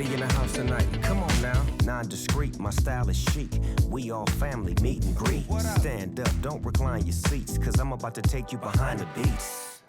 Everybody in the house tonight, come on now. Non-discreet, my style is chic. We all family, meet and greet. Stand up, don't recline your seats, cause I'm about to take you behind the beats.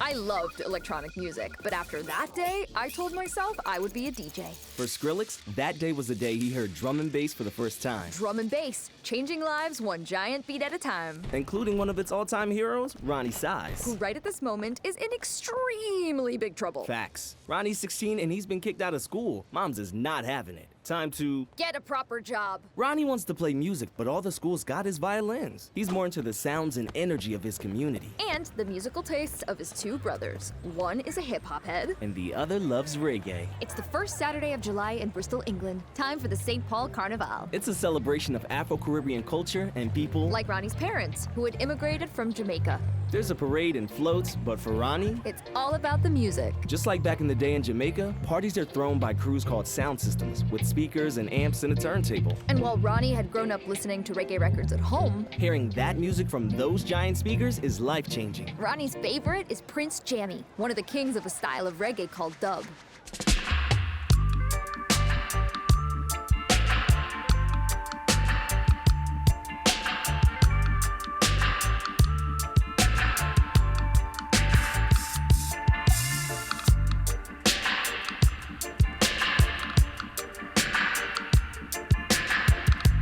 I loved electronic music, but after that day, I told myself I would be a DJ. For Skrillex, that day was the day he heard drum and bass for the first time. Drum and bass, changing lives one giant beat at a time. Including one of its all-time heroes, Roni Size. Who right at this moment is in extremely big trouble. Facts. Ronnie's 16 and he's been kicked out of school. Mom's is not having it. Time to get a proper job. Ronnie wants to play music, but all the school's got is violins. He's more into the sounds and energy of his community. And the musical tastes of his two brothers. One is a hip-hop head. And the other loves reggae. It's the first Saturday of July in Bristol, England. Time for the St. Paul Carnival. It's a celebration of Afro-Caribbean culture and people like Ronnie's parents, who had immigrated from Jamaica. There's a parade and floats, but for Roni, it's all about the music. Just like back in the day in Jamaica, parties are thrown by crews called sound systems, with speakers and amps and a turntable. And while Roni had grown up listening to reggae records at home, hearing that music from those giant speakers is life-changing. Roni's favorite is Prince Jammy, one of the kings of a style of reggae called dub.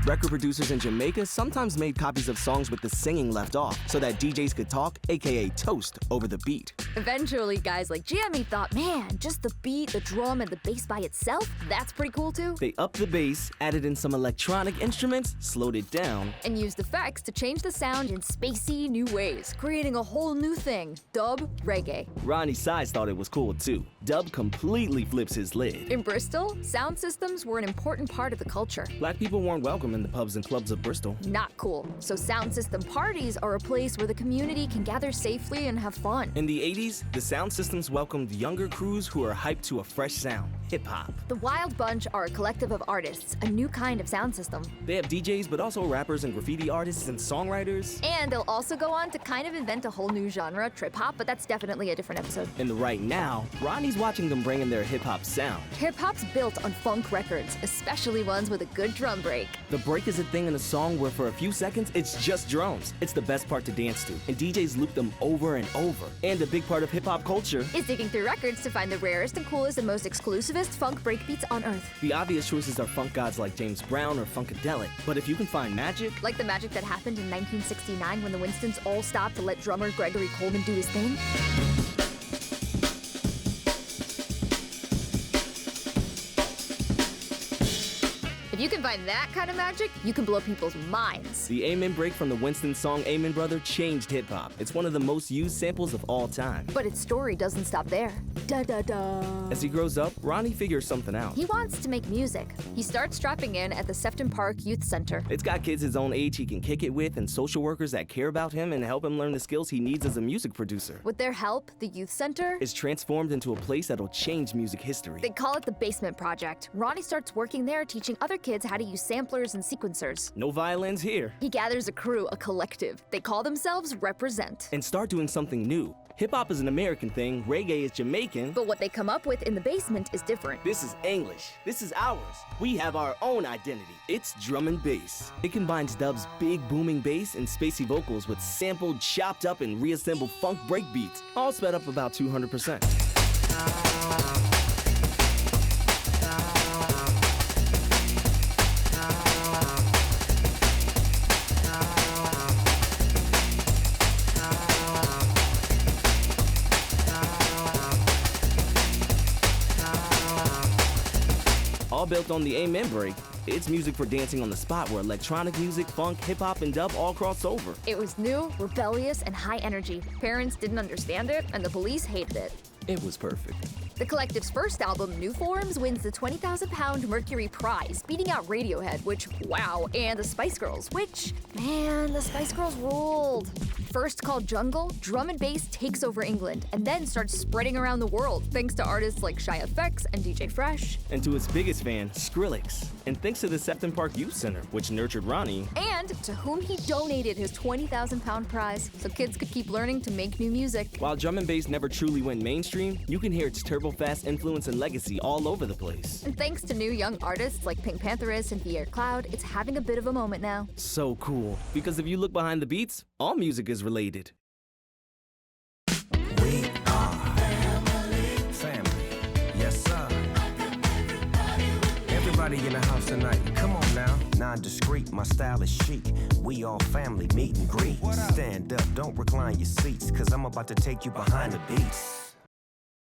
Record producers in Jamaica sometimes made copies of songs with the singing left off so that DJs could talk, aka toast, over the beat. Eventually, guys like Jammy thought, man, just the beat, the drum, and the bass by itself, that's pretty cool too. They upped the bass, added in some electronic instruments, slowed it down, and used effects to change the sound in spacey new ways, creating a whole new thing, dub reggae. Roni Size thought it was cool too. Dub completely flips his lid. In Bristol, sound systems were an important part of the culture. Black people weren't welcome in the pubs and clubs of Bristol. Not cool. So sound system parties are a place where the community can gather safely and have fun. In the 80s, the sound systems welcomed younger crews who are hyped to a fresh sound, hip-hop. The Wild Bunch are a collective of artists, a new kind of sound system. They have DJs, but also rappers and graffiti artists and songwriters. And they'll also go on to kind of invent a whole new genre, trip-hop, but that's definitely a different episode. In the right now, Roni's watching them bring in their hip-hop sound. Hip-hop's built on funk records, especially ones with a good drum break. The break is a thing in a song where for a few seconds, it's just drums. It's the best part to dance to, and DJs loop them over and over. And a big part of hip-hop culture is digging through records to find the rarest and coolest and most exclusivist funk breakbeats on earth. The obvious choices are funk gods like James Brown or Funkadelic, but if you can find magic, like the magic that happened in 1969 when the Winstons all stopped to let drummer Gregory Coleman do his thing. If you can find that kind of magic, you can blow people's minds. The Amen break from the Winston song Amen Brother changed hip-hop. It's one of the most used samples of all time. But its story doesn't stop there. Da-da-da. As he grows up, Roni figures something out. He wants to make music. He starts strapping in at the Sefton Park Youth Center. It's got kids his own age he can kick it with and social workers that care about him and help him learn the skills he needs as a music producer. With their help, the youth center is transformed into a place that'll change music history. They call it the Basement Project. Roni starts working there teaching other kids how to use samplers and sequencers. No violins here. He gathers a crew, a collective. They call themselves Represent. And start doing something new. Hip-hop is an American thing, reggae is Jamaican. But what they come up with in the basement is different. This is English. This is ours. We have our own identity. It's drum and bass. It combines dub's big booming bass and spacey vocals with sampled, chopped up, and reassembled funk break beats, all sped up about 200%. All built on the Amen break. It's music for dancing on the spot where electronic music, funk, hip-hop, and dub all cross over. It was new, rebellious, and high energy. Parents didn't understand it, and the police hated it. It was perfect. The collective's first album, New Forms, wins the £20,000 Mercury Prize, beating out Radiohead, which, wow, and the Spice Girls, which, man, the Spice Girls ruled. First called Jungle, drum and bass takes over England, and then starts spreading around the world, thanks to artists like Shy FX and DJ Fresh. And to its biggest fan, Skrillex. And thanks to the Sefton Park Youth Center, which nurtured Roni. And to whom he donated his 20,000 pound prize so kids could keep learning to make new music. While drum and bass never truly went mainstream, you can hear its turbo-fast influence and legacy all over the place. And thanks to new young artists like Pink Pantherist and Pierre Cloud, it's having a bit of a moment now. So cool, because if you look behind the beats, all music is related. We are family. Yes, sir. Everybody in the house tonight, come on now. Non-discreet, my style is chic. We all family, meet and greet. Stand up, don't recline your seats, cause I'm about to take you behind the beats.